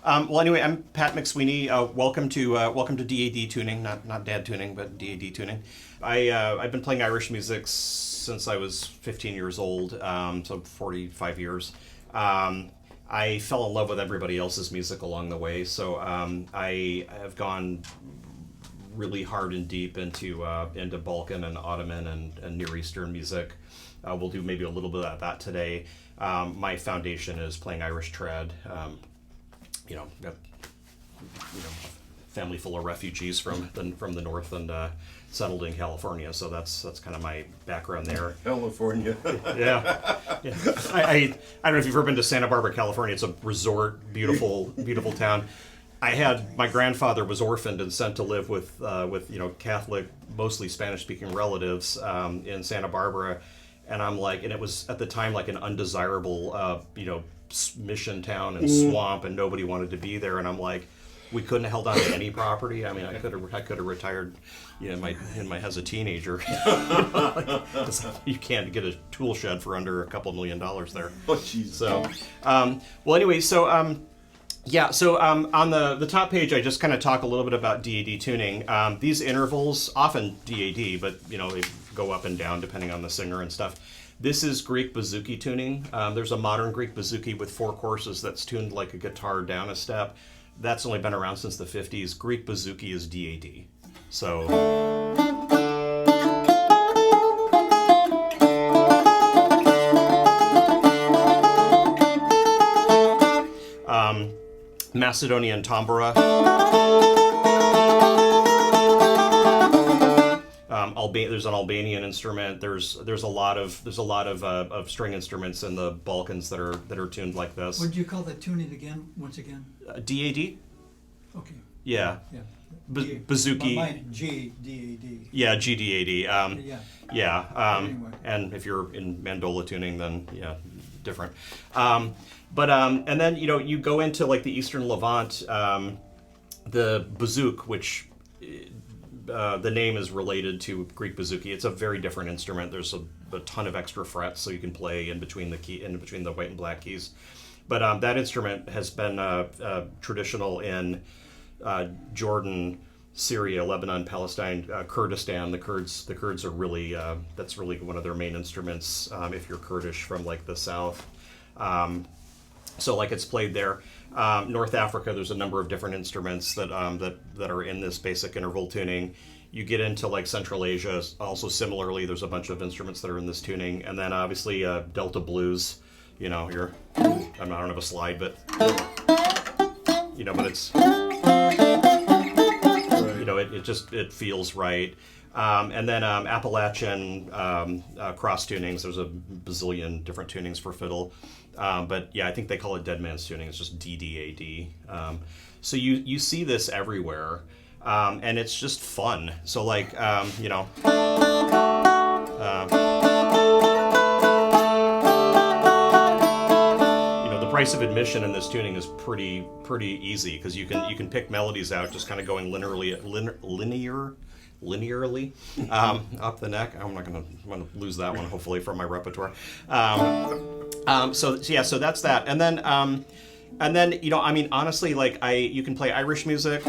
Well, anyway, I'm Pat McSweeney. Welcome to DAD tuning, not dad tuning, but DAD tuning. I've been playing Irish music since I was 15 years old, so 45 years. I fell in love with everybody else's music along the way, so I have gone really hard and deep into Balkan and Ottoman and Near Eastern music. We'll do maybe a little bit of that today. My foundation is playing Irish trad. Got family full of refugees from the north and settled in California, so that's kind of my background there. California. Yeah. I don't know if you've ever been to Santa Barbara, California. It's a resort, beautiful town. My grandfather was orphaned and sent to live with Catholic, mostly Spanish-speaking relatives in Santa Barbara, and and it was at the time like an undesirable, mission town and swamp, and nobody wanted to be there. And I'm like, we couldn't have held on to any property. I mean, I could have retired, as a teenager. You can't get a tool shed for under a couple $1 million there. Oh, jeez. So, well, anyway, on the top page, I just kind of talk a little bit about DAD tuning. These intervals, often DAD, but they go up and down depending on the singer and stuff. This is Greek bouzouki tuning. There's a modern Greek bouzouki with 4 courses that's tuned like a guitar down a step. That's only been around since the 50s. Greek bouzouki is DAD. So. Macedonian tambura. There's an Albanian instrument. There's a lot of string instruments in the Balkans that are tuned like this. What do you call the tuning again? Once again. DAD. Okay. Yeah. Yeah. Bouzouki. Mine GDAD. Yeah, GDAD. Yeah. Yeah. Anyway. And if you're in mandola tuning, then different. And then you go into like the Eastern Levant, the bouzuk, which. The name is related to Greek bouzouki. It's a very different instrument. There's a ton of extra frets, so you can play in between the white and black keys. But that instrument has been traditional in Jordan, Syria, Lebanon, Palestine, Kurdistan. The Kurds are really that's really one of their main instruments. If you're Kurdish from like the south. So it's played there. North Africa, there's a number of different instruments that are in this basic interval tuning. You get into like Central Asia, also similarly, there's a bunch of instruments that are in this tuning. And then obviously Delta blues, I don't have a slide, but but it's it feels right. And then Appalachian cross tunings. There's a bazillion different tunings for fiddle. But yeah, I think they call it Dead Man's Tuning. It's just DDAD. So you see this everywhere, and it's just fun. So the price of admission in this tuning is pretty easy because you can pick melodies out just kind of going linearly up the neck. I'm going to lose that one hopefully from my repertoire. So that's that. And then honestly, you can play Irish music.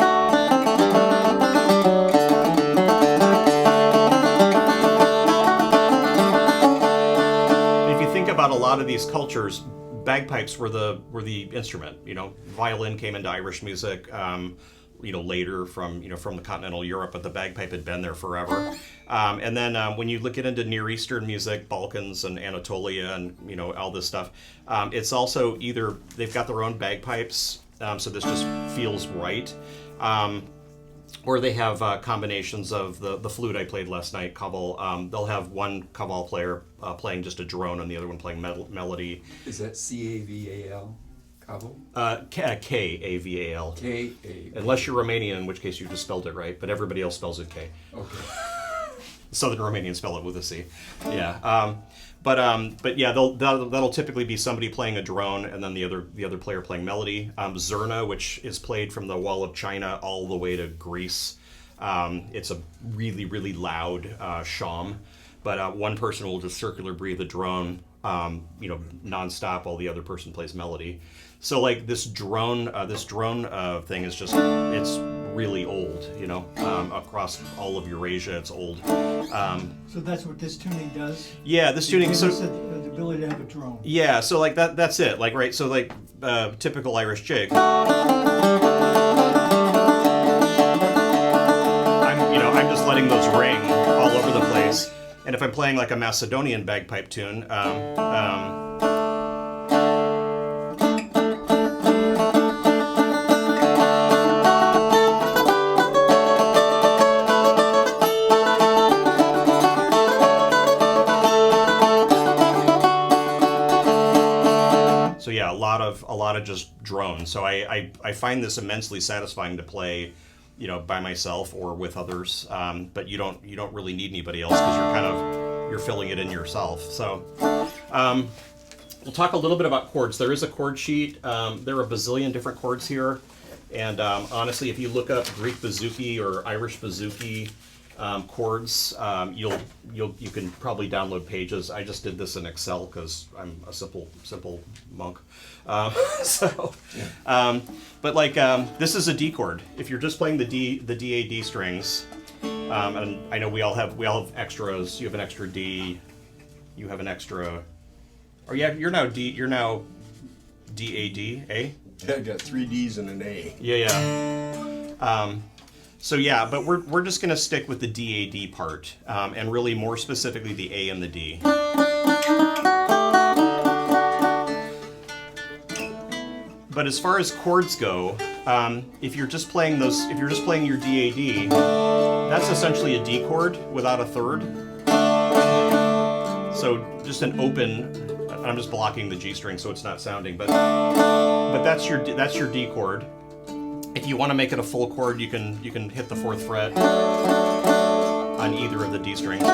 If you think about a lot of these cultures, bagpipes were the instrument. Violin came into Irish music. Later from the continental Europe, but the bagpipe had been there forever. And then when you look into Near Eastern music, Balkans and Anatolia and all this stuff, it's also either they've got their own bagpipes, so this just feels right, or they have combinations of the flute I played last night, kaval. They'll have one kaval player playing just a drone and the other one playing melody. Is that CAVAL? Kaval? K-A-V-A-L. K-A. Unless you're Romanian, in which case you just spelled it right, but everybody else spells it K. Okay. Southern Romanians spell it with a C. Yeah. But yeah, that'll typically be somebody playing a drone and then the other player playing melody. Zurna, which is played from the Wall of China all the way to Greece. It's a really, really loud shawm. but one person will just circular breathe a drone, nonstop while the other person plays melody. So like this drone thing is just, it's really old, across all of Eurasia, it's old. So that's what this tuning does? Yeah, this tuning, It so gives us the ability to have a drone. yeah, so like that's it, like, right, so like typical Irish jig. I'm just letting those ring all over the place. And if I'm playing like a Macedonian bagpipe tune, so yeah, a lot of just drones. So I find this immensely satisfying to play, by myself or with others. But you don't really need anybody else because you're filling it in yourself. So we'll talk a little bit about chords. There is a chord sheet. There are a bazillion different chords here. And honestly, if you look up Greek bouzouki or Irish bouzouki chords, you can probably download pages. I just did this in Excel because I'm a simple monk. But like this is a D chord. If you're just playing the D-A-D strings, and I know we all have extras. You have an extra D. You have an extra. Or yeah, you're now D-A-D, eh? Yeah, I got 3 Ds and an A. Yeah. So yeah, but we're just gonna stick with the D-A-D part, and really more specifically the A and the D. But as far as chords go, if you're just playing your D-A-D, that's essentially a D chord without a third. So just an open. I'm just blocking the G string so it's not sounding, but that's your D chord. If you want to make it a full chord, you can hit the 4th fret on either of the D strings.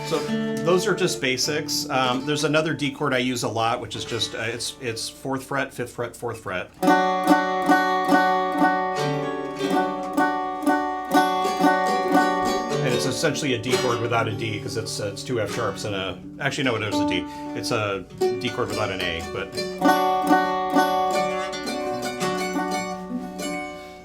So those are just basics. There's another D chord I use a lot, which is just it's 4th fret, 5th fret, 4th fret. It's essentially a D chord without a D because it's 2 F sharps and actually no, it is a D. It's a D chord without an A, but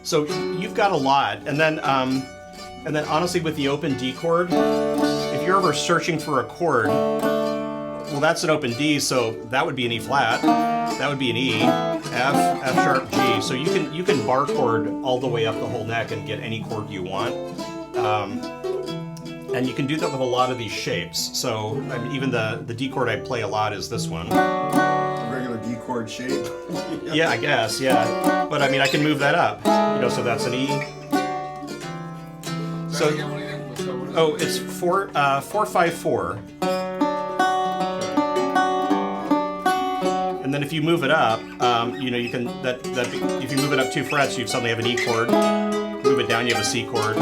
so you've got a lot, and then honestly with the open D chord, if you're ever searching for a chord, well, that's an open D, so that would be an E flat, that would be an E, F sharp, G. So you can bar chord all the way up the whole neck and get any chord you want. And you can do that with a lot of these shapes. So even the D chord I play a lot is this one. A regular D chord shape. Yeah, I guess, yeah. But I mean, I can move that up. So that's an E. So, it's 4-5-4. And then if you move it up, you can if you move it up 2 frets, you suddenly have an E chord. Move it down, you have a C chord.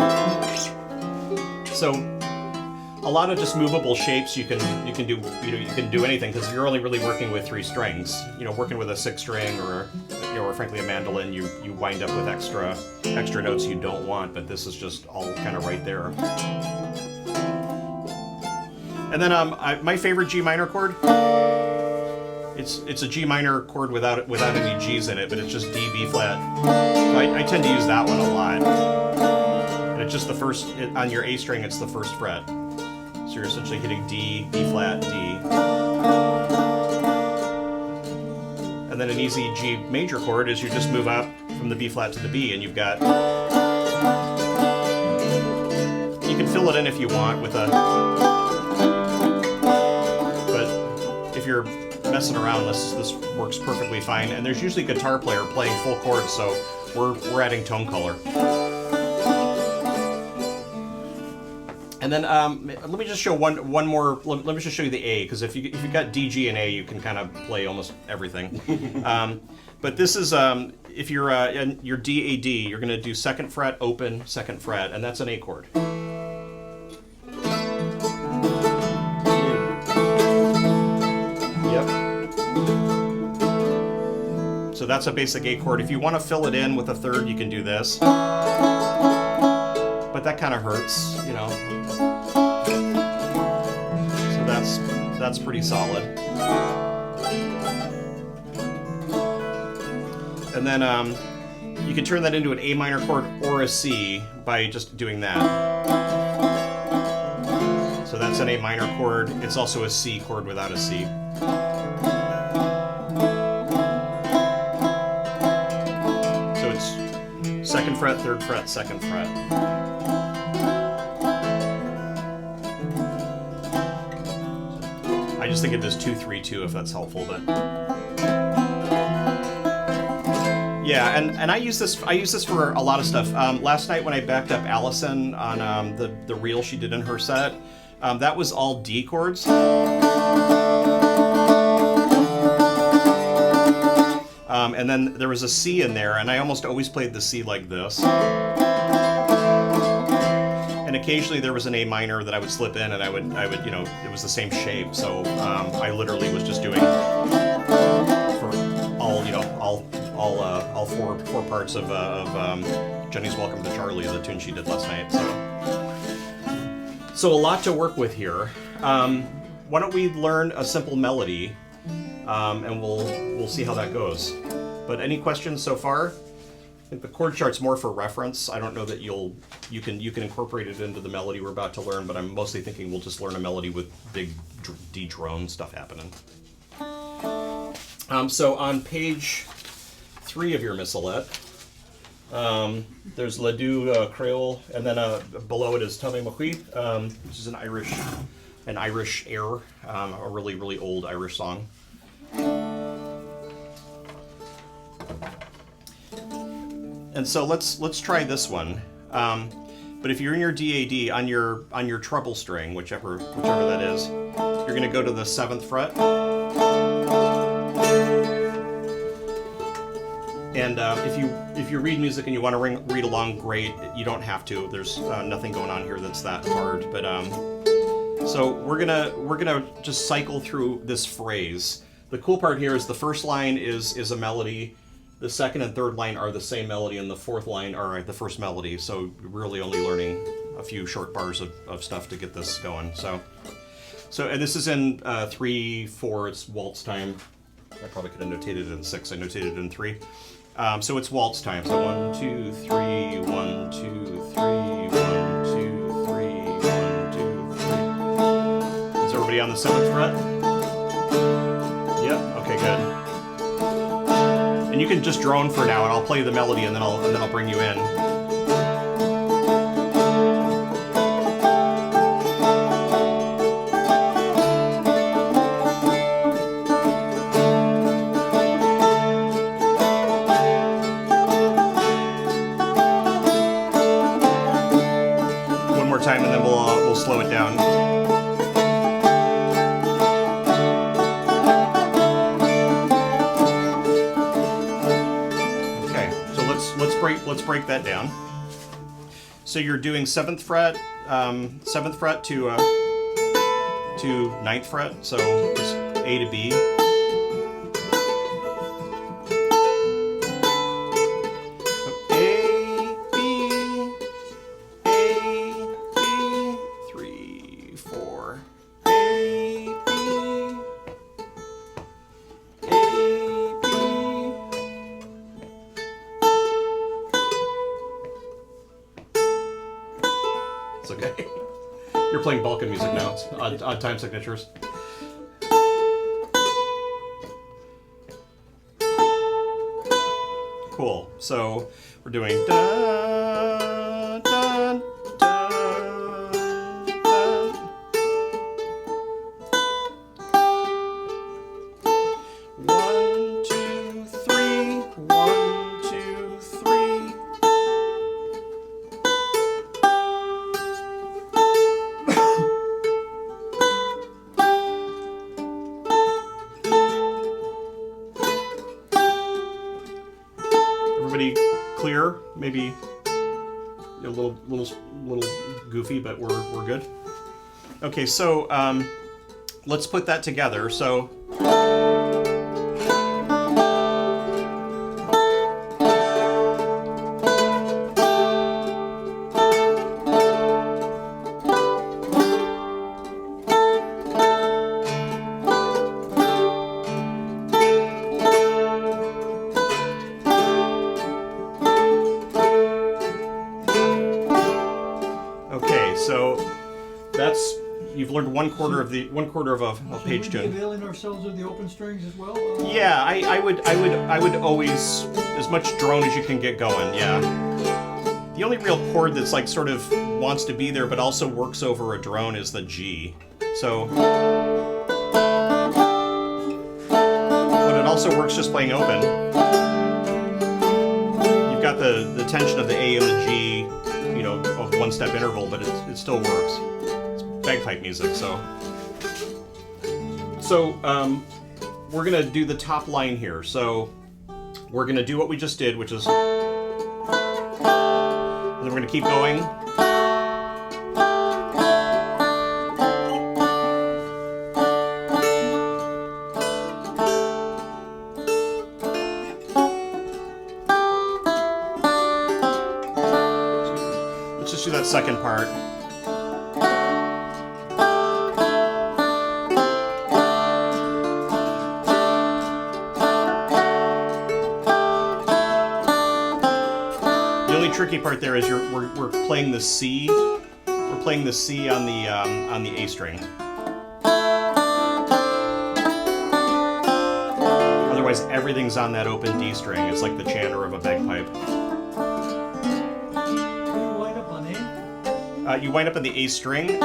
So a lot of just movable shapes you can do. You can do anything because you're only really working with 3 strings. Working with a 6 string or frankly a mandolin, you wind up with extra notes you don't want. But this is just all kind of right there. And then my favorite G minor chord. It's a G minor chord without any G's in it, but it's just D, B flat. So I tend to use that one a lot. And it's just the first on your A string. It's the 1st fret. So you're essentially hitting D, B flat, D. And then an easy G major chord is you just move up from the B flat to the B, and you've got. You can fill it in if you want with a. But if you're messing around, this works perfectly fine. And there's usually a guitar player playing full chords, so we're adding tone color. And then let me just show one more. Let me just show you the A, because if you've got D, G, and A, you can kind of play almost everything. But this is if you're in your D, A, D, you're going to do 2nd fret, open, 2nd fret, and that's an A chord. Yep. So that's a basic A chord. If you want to fill it in with a third, you can do this. But that kind of hurts, you know. So that's pretty solid. And then you can turn that into an A minor chord or a C by just doing that. So that's an A minor chord. It's also a C chord without a C. So it's 2nd fret, 3rd fret, 2nd fret. I just think it does 2-3-2 if that's helpful, but yeah, and I use this for a lot of stuff. Last night when I backed up Allison on the reel she did in her set, that was all D chords. And then there was a C in there, and I almost always played the C like this. And occasionally there was an A minor that I would slip in, and I would, you know, it was the same shape. So I literally was just doing for all, you know, all four parts of Jenny's Welcome to Charlie, the tune she did last night. So a lot to work with here. Why don't we learn a simple melody, and we'll see how that goes. But any questions so far? I think the chord chart's more for reference. I don't know that you can incorporate it into the melody we're about to learn, but I'm mostly thinking we'll just learn a melody with big D drone stuff happening. So on page 3 of your missalette, there's La Deux Creole, and then below it is Tame Maquid, which is an Irish air, a really, really old Irish song. And so let's try this one. But if you're in your DAD on your treble string, whichever that is, you're going to go to the 7th fret. And if you read music and you want to read along, great. You don't have to. There's nothing going on here that's that hard. But so we're gonna just cycle through this phrase. The cool part here is the first line is a melody. The second and third line are the same melody, and the fourth line are the first melody. So you're really only learning a few short bars of stuff to get this going. So and this is in 3/4. It's waltz time. I probably could have notated it in 6. I notated it in 3. So it's waltz time. So 1, 2, 3, 1, 2, 3, 1, 2, 3, 1, 2, 3. Is everybody on the 7th fret? Yep. Okay, good. And you can just drone for now, and I'll play the melody, and then I'll bring you in. Time, and then we'll slow it down. Okay, so let's break that down. So you're doing 7th fret to 9th fret. So it's A to B. Okay. You're playing Balkan music now. It's odd time signatures. Cool. So we're doing dun, dun, dun, dun. 1, 2, 3. 1, 2, 3. Everybody clear? Maybe a little goofy, but we're good. Okay, so let's put that together. So that's you've learned one quarter of a page Should we be tune. availing ourselves of the open strings as well? Yeah, I would always as much drone as you can get going. Yeah. The only real chord that's like sort of wants to be there but also works over a drone is the G. So, but it also works just playing open. You've got the tension of the A and the G, you know, of one-step interval, but it still works. It's bagpipe music, so. So we're gonna do the top line here. So we're gonna do what we just did, which is, and then we're gonna keep going. Let's just do that second part. The only tricky part there is we're playing the C. We're playing the C on the A string. Otherwise, everything's on that open D string. It's like the chanter of a bagpipe. You wind up on A? You wind up in the A string, then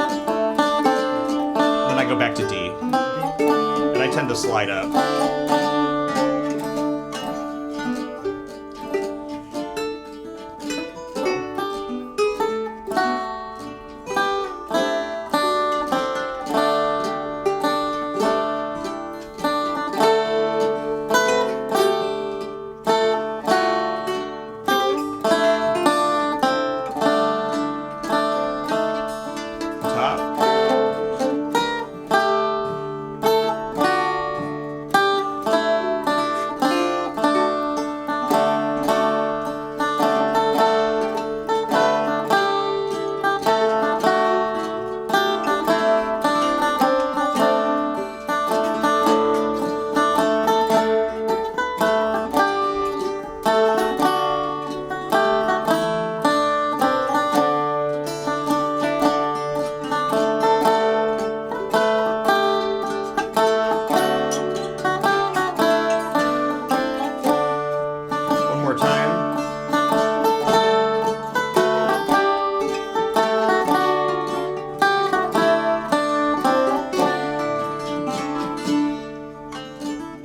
I go back to D, and I tend to slide up.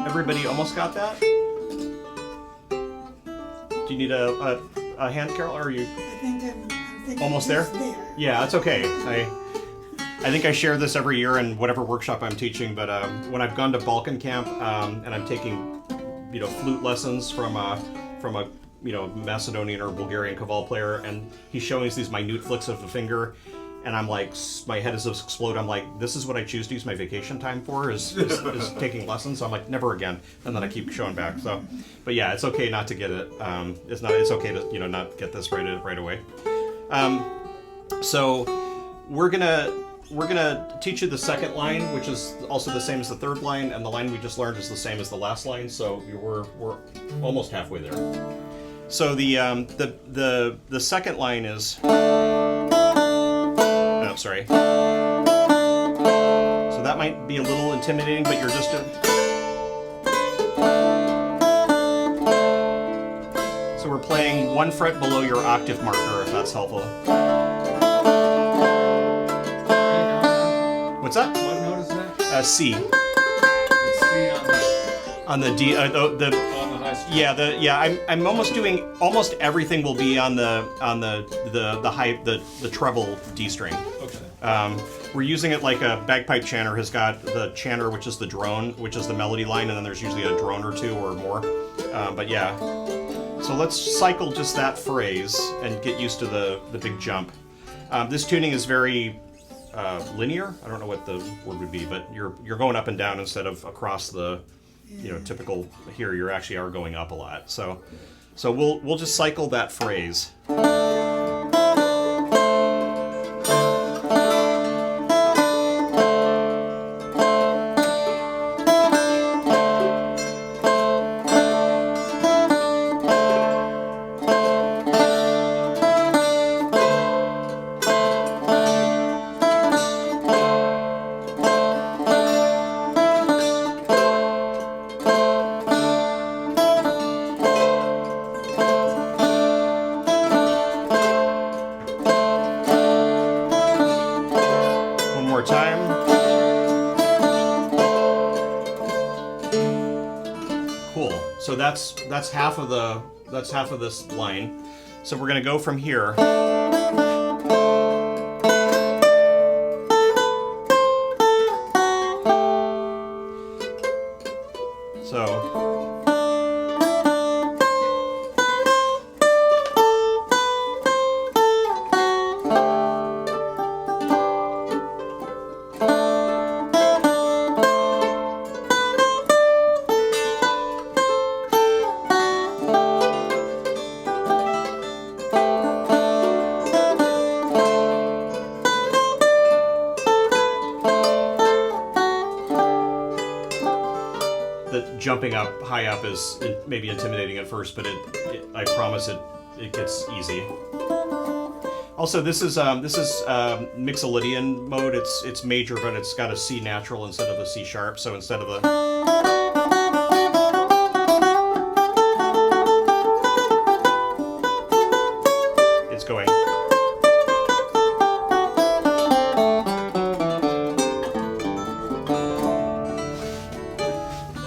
Everybody almost got that? Do you need a hand, Carol, or are you I think I'm thinking almost there? it's there. Yeah, that's okay. I think I share this every year in whatever workshop I'm teaching, but when I've gone to Balkan camp and I'm taking, you know, flute lessons from a you know, Macedonian or Bulgarian kaval player, and he's showing us these minute flicks of the finger, and I'm like, my head is just explode. I'm like, this is what I choose to use my vacation time for, is taking lessons. So I'm like, never again. And then I keep showing back. So, but yeah, it's okay not to get it. It's okay to, you know, not get this right away. So we're gonna teach you the second line, which is also the same as the third line, and the line we just learned is the same as the last line. So we're almost halfway there. So the second line is. Oh, sorry. So that might be a little intimidating, but you're just so we're playing one fret below your octave marker, if that's helpful. What's that? What note is that? C. It's C On the D. on the high string. I'm almost doing almost everything will be on the treble D string. Okay. We're using it like a bagpipe chanter has got the chanter, which is the drone, which is the melody line, and then there's usually a drone or two or more. But yeah. So let's cycle just that phrase and get used to the big jump. This tuning is very linear. I don't know what the word would be, but you're going up and down instead of across the, you know, typical here. You actually are going up a lot. So we'll just cycle that phrase. that's half of this line. So we're gonna go from here. So. Jumping up high up is maybe intimidating at first, but I promise it gets easy. Also, this is Mixolydian mode. It's major, but it's got a C natural instead of a C sharp. So instead of the it's going.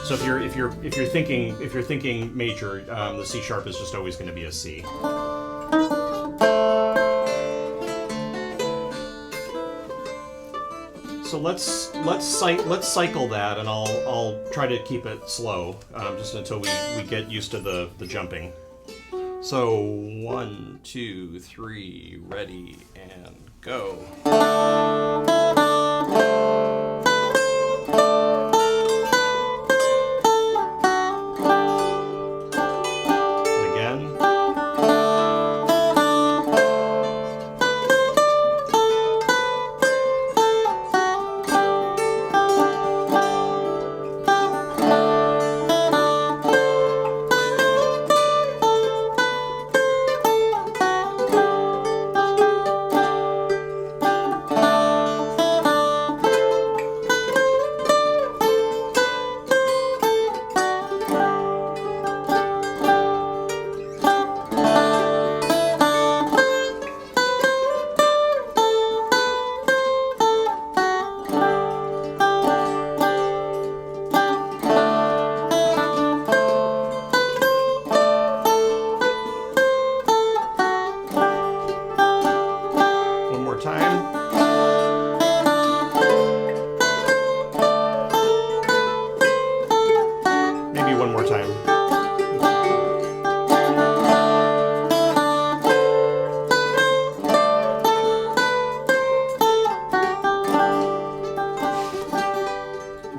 So if you're thinking major, the C sharp is just always going to be a C. So let's cycle that, and I'll try to keep it slow, just until we get used to the jumping. So 1, 2, 3, ready and go.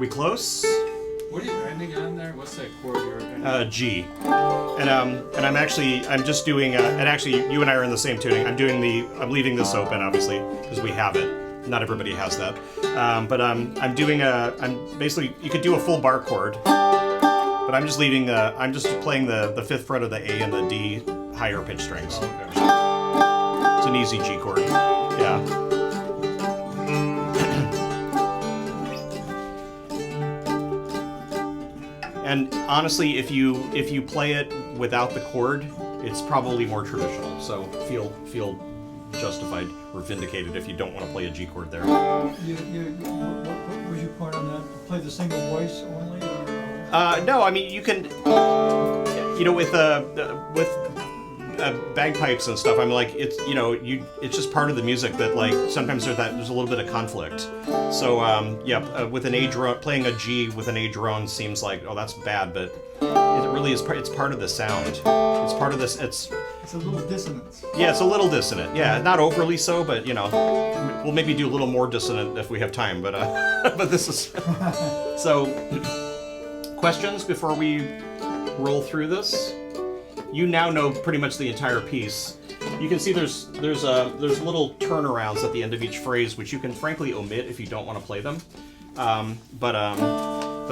Close. What are you ending on there? What's that chord you're ending? G. And I'm just doing and actually you and I are in the same tuning. I'm leaving this open obviously because we have it. Not everybody has that. But I'm basically you could do a full bar chord, but I'm just playing the fifth fret of the A and the D higher pitch strings. Oh, okay. It's an easy G chord. Yeah. And honestly, if you play it without the chord, it's probably more traditional. So feel justified or vindicated if you don't want to play a G chord there. What was your point on that? To play the single voice only? Or? No, I mean you can, with bagpipes and stuff. I'm like it's just part of the music that like sometimes there's a little bit of conflict. So with an A drone, playing a G with an A drone seems like that's bad, but it really is. It's part of the sound. It's part of this. It's a little dissonance. Yeah, it's a little dissonant. Yeah, not overly so, but we'll maybe do a little more dissonant if we have time. But but this is so. Questions before we roll through this? You now know pretty much the entire piece. You can see there's little turnarounds at the end of each phrase, which you can frankly omit if you don't want to play them. But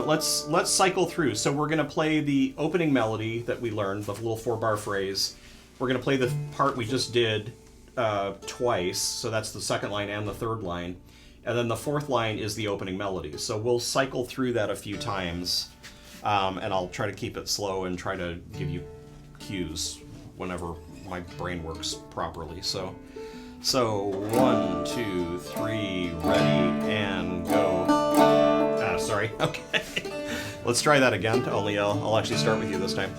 let's cycle through. So we're gonna play the opening melody that we learned, the little 4-bar phrase. We're gonna play the part we just did twice. So that's the second line and the third line, and then the fourth line is the opening melody. So we'll cycle through that a few times, and I'll try to keep it slow and try to give you cues whenever my brain works properly. So 1, 2, 3, ready and go. Sorry. Okay. Let's try that again. Only I'll actually start with you this time.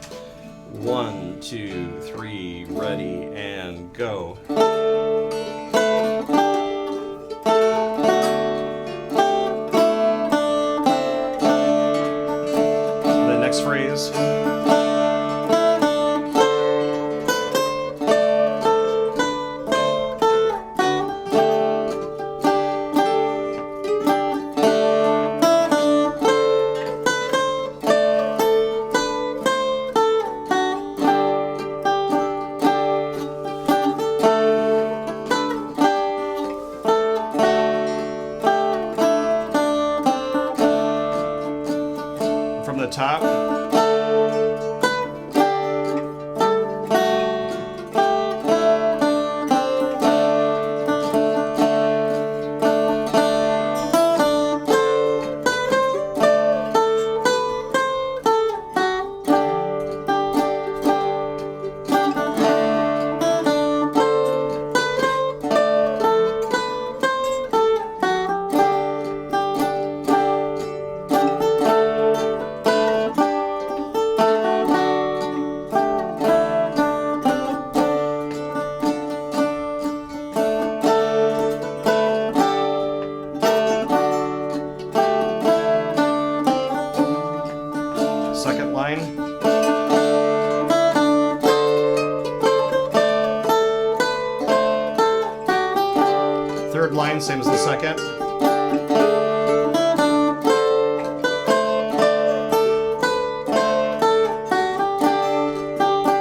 1, 2, 3, ready, and go. The next phrase. From the top. Second line. Third line, same as the second.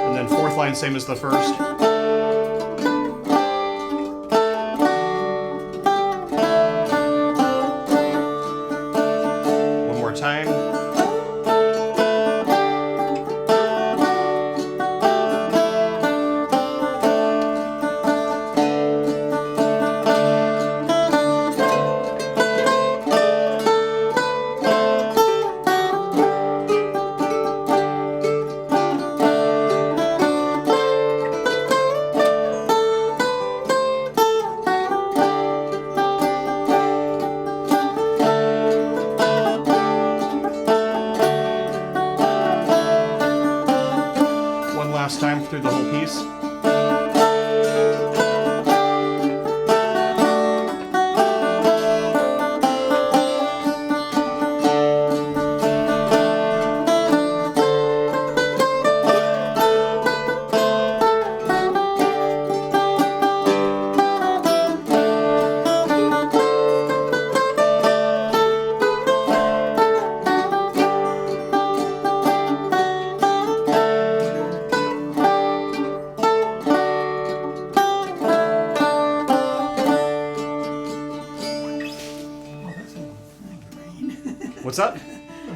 And then fourth line, same as the first. One more time. Last time through the whole piece. What's that?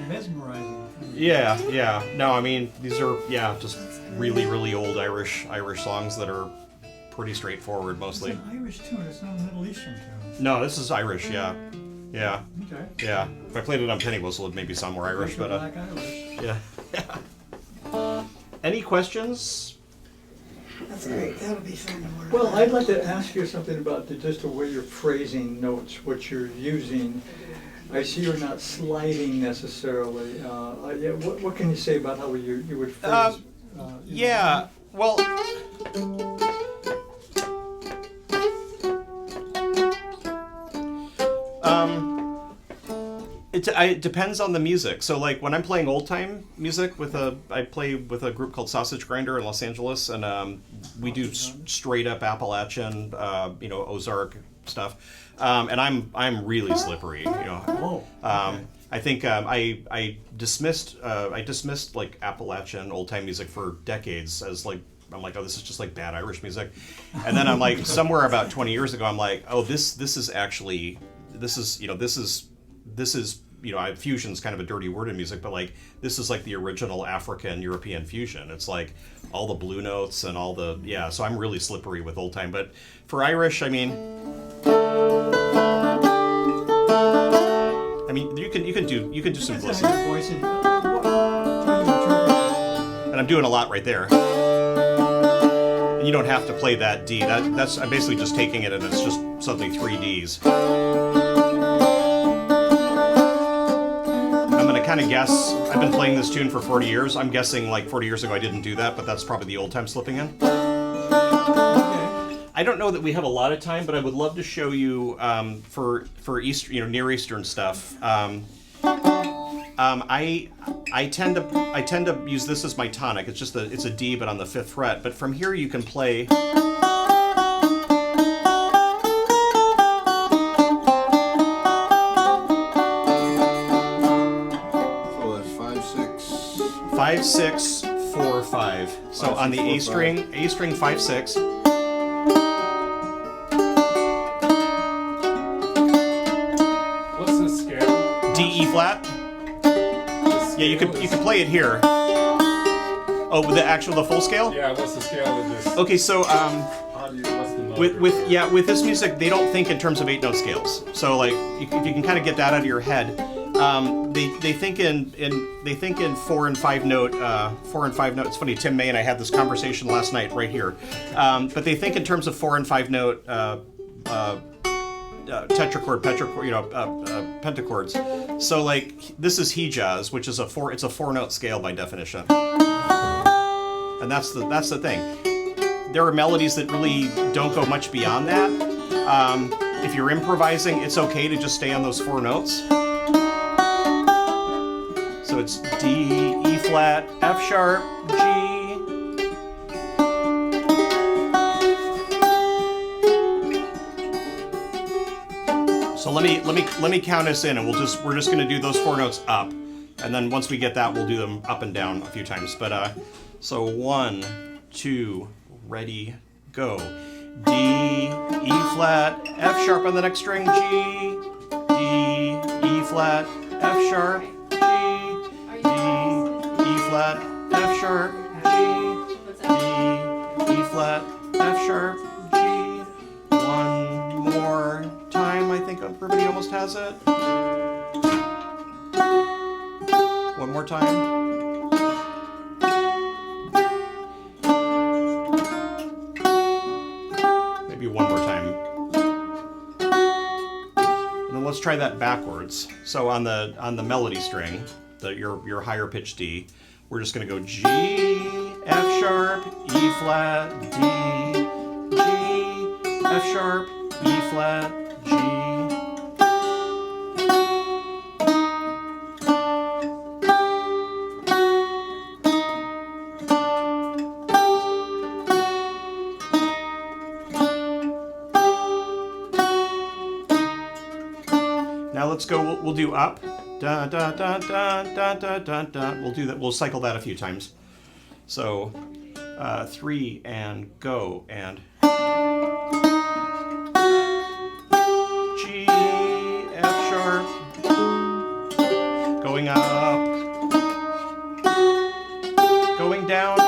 Mesmerizing. Yeah. No, I mean these are just really old Irish songs that are pretty straightforward mostly. It's an Irish tune. It's not a Middle Eastern tune. No, this is Irish. Yeah. Okay. If I played it on penny whistle, it'd maybe sound more Irish, but Black Irish. yeah. Any questions? That's great. That'll be fun to work. Well, on. I'd like to ask you something about just the way you're phrasing notes, what you're using. I see you're not sliding necessarily. What can you say about how you would phrase? Yeah. Well. It depends on the music. So like when I'm playing old time music I play with a group called Sausage Grinder in Los Angeles, and we do straight up Appalachian, Ozark stuff, and I'm really slippery, Oh. Okay. I think I dismissed like Appalachian old time music for decades as like. I'm like, oh, this is just like bad Irish music, and then I'm like, somewhere about 20 years ago, I'm like, oh, this is fusion's kind of a dirty word in music, but like this is like the original African European fusion. It's like all the blue notes and all the so I'm really slippery with old time. But for Irish, I mean you can do simplicity, Voice and and I'm doing a lot right there. And you don't have to play that D. That's I'm basically just taking it and it's just suddenly 3 Ds. kind of guess, I've been playing this tune for 40 years. I'm guessing like 40 years ago I didn't do that, but that's probably the old time slipping in. I don't know that we have a lot of time, but I would love to show you for East, Near Eastern stuff. I tend to use this as my tonic. It's a D, but on the 5th fret. But from here you can play. So that's 5, 6. 5, 6, 4, 5. So 5, on the 6, 4, A string 5, 6. What's the scale? D, E flat. Yeah, you could play it here. Oh, the full scale? Yeah, what's the scale of this? Okay, so How do you, what's the note? with this music, they don't think in terms of 8-note scales. So like, if you can kind of get that out of your head, they think in 4 and 5 note. 4 and 5 note. It's funny, Tim May and I had this conversation last night right here. But they think in terms of 4 and 5 note tetrachord, pentachords. So like, this is Hijaz, which is it's a 4-note scale by definition. And that's the thing. There are melodies that really don't go much beyond that. If you're improvising, it's okay to just stay on those 4 notes. So it's D, E flat, F sharp, G. So let me count us in, and we're just going to do those 4 notes up, and then once we get that, we'll do them up and down a few times. But so 1, 2, ready, go. D, E flat, F sharp on the next string, G, D, E flat, F sharp, G, D, E flat, F sharp, G, D, E flat, F sharp, G. One more time. I think everybody almost has it. One more time. Maybe one more time. And then let's try that backwards. So on the melody string, your higher pitch D, we're just going to go G, F sharp, E flat, D, G, F sharp, E flat, G. Now let's go. We'll do up. Da da da da da da da da. We'll do that. We'll cycle that a few times. So 3 and go and G, F sharp, going up, going down.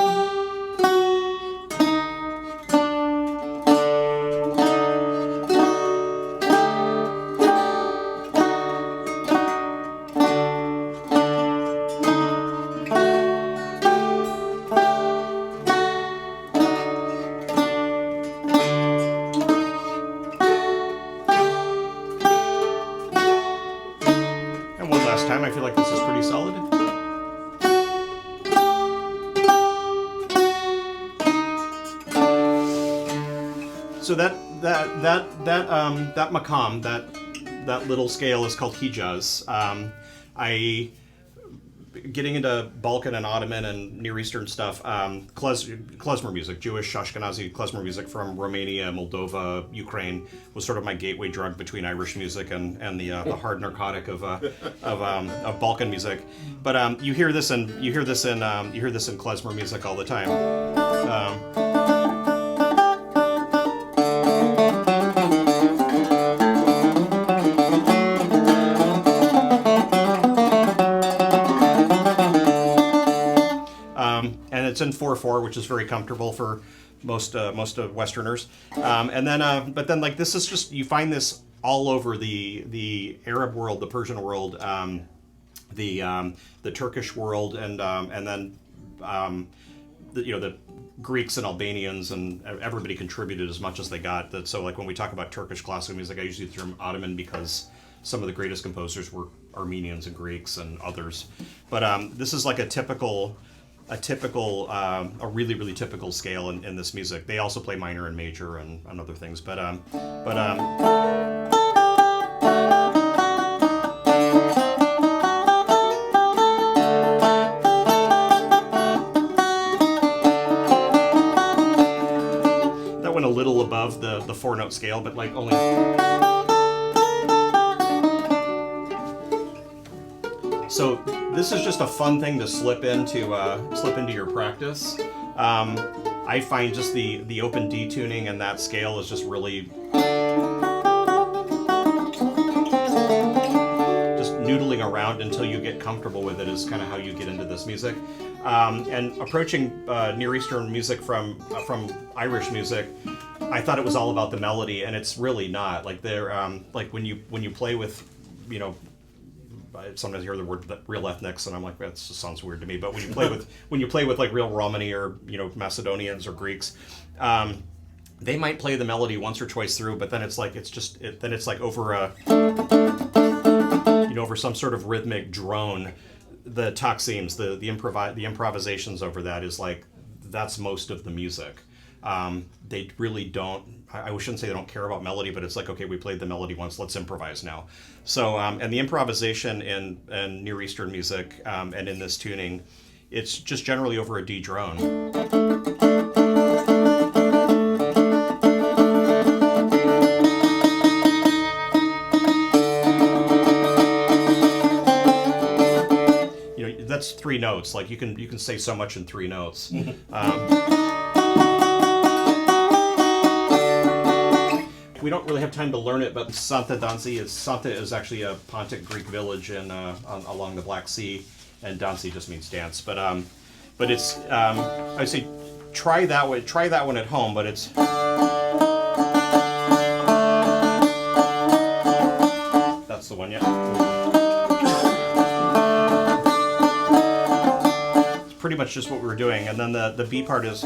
Time. I feel like this is pretty solid. So that maqam, that little scale is called Hijaz. Getting into Balkan and Ottoman and Near Eastern stuff, klezmer music, Jewish Ashkenazi klezmer music from Romania, Moldova, Ukraine was sort of my gateway drug between Irish music and the hard narcotic of Balkan music. But you hear this in klezmer music all the time. And it's in 4/4, which is very comfortable for most of Westerners. But then like this is just, you find this all over the Arab world, the Persian world, the Turkish world, and then the Greeks and Albanians, and everybody contributed as much as they got. So like when we talk about Turkish classical music, I usually use the term Ottoman because some of the greatest composers were Armenians and Greeks and others. But this is like a really, really typical scale in this music. They also play minor and major and other things. That went a little above the 4-note scale, but like only. So this is just a fun thing to slip into your practice. I find just the open D tuning and that scale is just really just noodling around until you get comfortable with it is kind of how you get into this music. And approaching Near Eastern music from Irish music, I thought it was all about the melody, and it's really not. Like they're like when you play with, I sometimes hear the word real ethnics, and I'm like, that just sounds weird to me. But when you play with like real Romani or Macedonians or Greeks, they might play the melody once or twice through, but then it's like over a over some sort of rhythmic drone. The takseems, the improvisations over that is like that's most of the music. They really don't. I shouldn't say they don't care about melody, but it's like, okay, we played the melody once, let's improvise now. So, and the improvisation in Near Eastern music and in this tuning, it's just generally over a D drone. That's 3 notes. Like you can say so much in 3 notes. We don't really have time to learn it, but Santa is actually a Pontic Greek village along the Black Sea, and Dansi just means dance. But it's I'd say try that one at home. But it's that's the one, yeah. It's pretty much just what we were doing, and then the B part is.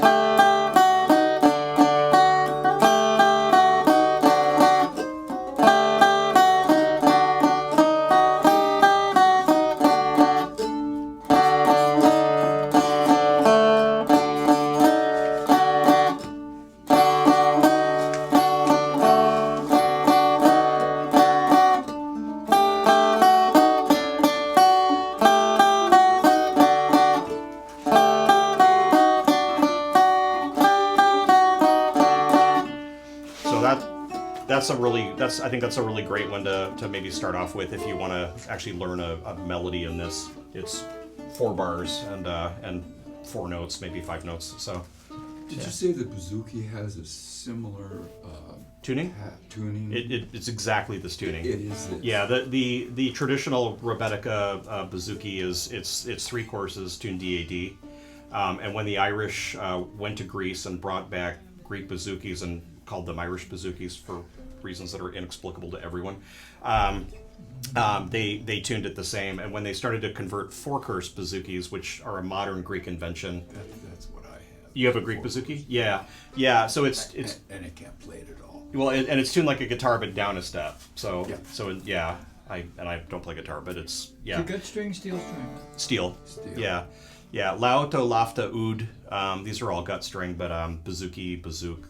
I think that's a really great one to maybe start off with if you want to actually learn a melody in this. It's 4 bars and 4 notes, maybe 5 notes. So. Did you say the bouzouki has a similar tuning? Tuning. It's exactly this tuning. It is this. Yeah, the traditional Rebetica bouzouki it's 3 courses tuned DAD, and when the Irish went to Greece and brought back Greek bouzouki's and called them Irish bouzouki's for reasons that are inexplicable to everyone, they tuned it the same. And when they started to convert 4-course bouzouki's, which are a modern Greek invention, That's what I have. You have a Greek bouzouki? Yeah. So it's and it can't play it at all. well, and it's tuned like a guitar but down a step. So Yeah. I don't play guitar, but it's Gut string, steel string. steel. Yeah. Lauto, lafta, oud. These are all gut string, but bouzouki, bouzuk,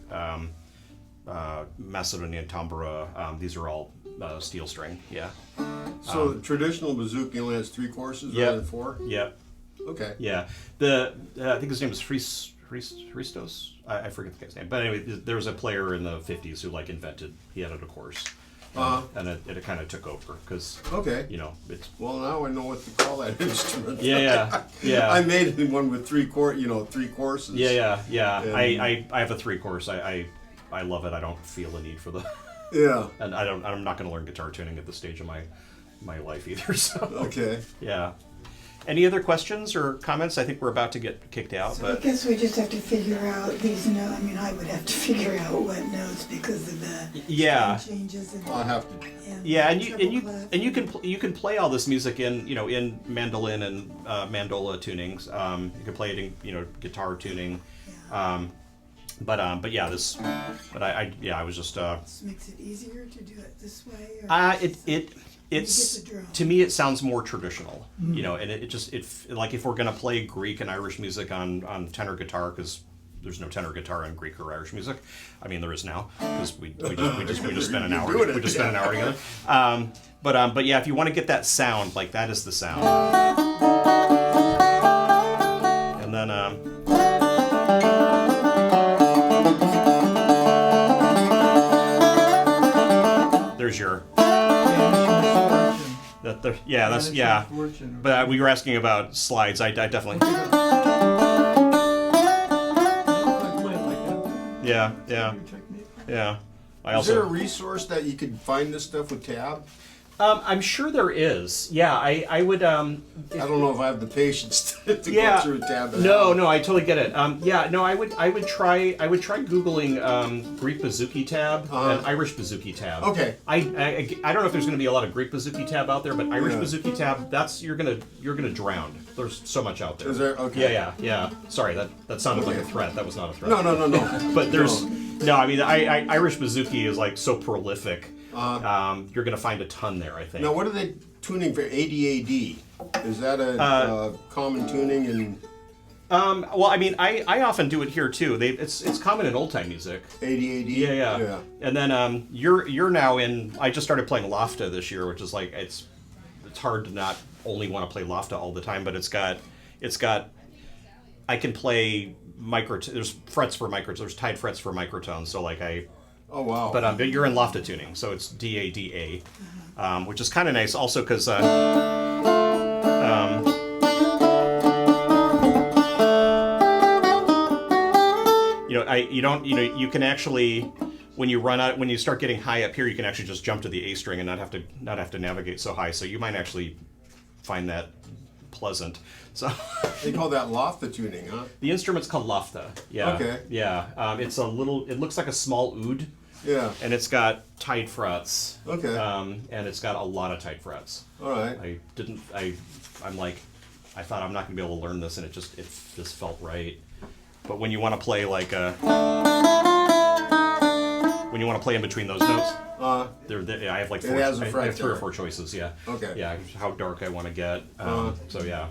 Macedonian tambura. These are all steel string. Yeah. So traditional bouzouki only has 3 courses rather than 4? Yeah. Okay. Yeah. I think his name is Christos. I forget the guy's name. But anyway, there was a player in the 50s who he added a course. And it kind of took over because, Okay. it's... Well, now I know what to call that instrument. Yeah. I made one with 3 courses. Yeah. And I have a 3-course. I love it. I don't feel a need for the... Yeah. And I'm not going to learn guitar tuning at this stage of my life either. So. Okay. Yeah. Any other questions or comments? I think we're about to get kicked out. So I But guess we just have to figure out these notes. I mean, I would have to figure out what notes because of the changes. I'll have to. and you can play all this music in mandolin and mandola tunings. You can play it in guitar tuning. Yeah. I was just. This makes it easier to do it this way. Or It's the drone. to me it sounds more traditional, you know, and it just like if we're gonna play Greek and Irish music on tenor guitar, because there's no tenor guitar in Greek or Irish music. I mean, there is now because we just spent an hour together. But yeah, if you want to get that sound, like that is the sound. And then there's your yeah, that's yeah. But we were asking about slides. I definitely yeah. I Is there a also resource that you could find this stuff with tab? I'm sure there is. Yeah, I would I don't know if I have the patience to yeah. go through tab. No, I totally get it. Yeah, no, I would try googling Greek bouzouki tab and Irish bouzouki tab. Okay. I don't know if there's going to be a lot of Greek bouzouki tab out there, but Irish Yeah. bouzouki tab, that's you're gonna drown. There's so much out there. Is there? Okay. Yeah. Sorry, that sounded like a threat. That was not a threat. No. But there's no. I mean, Irish bouzouki is like so prolific. You're gonna find a ton there, I think. Now, what are they tuning for? ADAD? Is that a common tuning in Well, I mean, I often do it here too. It's common in old time music. ADAD? Yeah. And then you're now in. I just started playing Lofta this year, which is like it's hard to not only want to play Lofta all the time, but it's got. I can play there's frets for microtones. There's tied frets for microtones. So like Oh, wow. But you're in Lofta tuning, so it's DADA, which is kind of nice. Also, because you can actually when you start getting high up here, you can actually just jump to the A string and not have to navigate so high. So you might actually find that pleasant. So They call that Lofta tuning, huh? the instrument's called Lofta. Yeah. Okay. Yeah. It's a little. It looks like a small oud. Yeah. And it's got tight frets. Okay. And it's got a lot of tight frets. All right. I'm like, I thought I'm not gonna be able to learn this, and it just felt right. But when you want to play like when you want to play in between those notes, I have like It has a I fret have 3 or there. 4 choices. Yeah. Okay. Yeah, how dark I want to get. So yeah.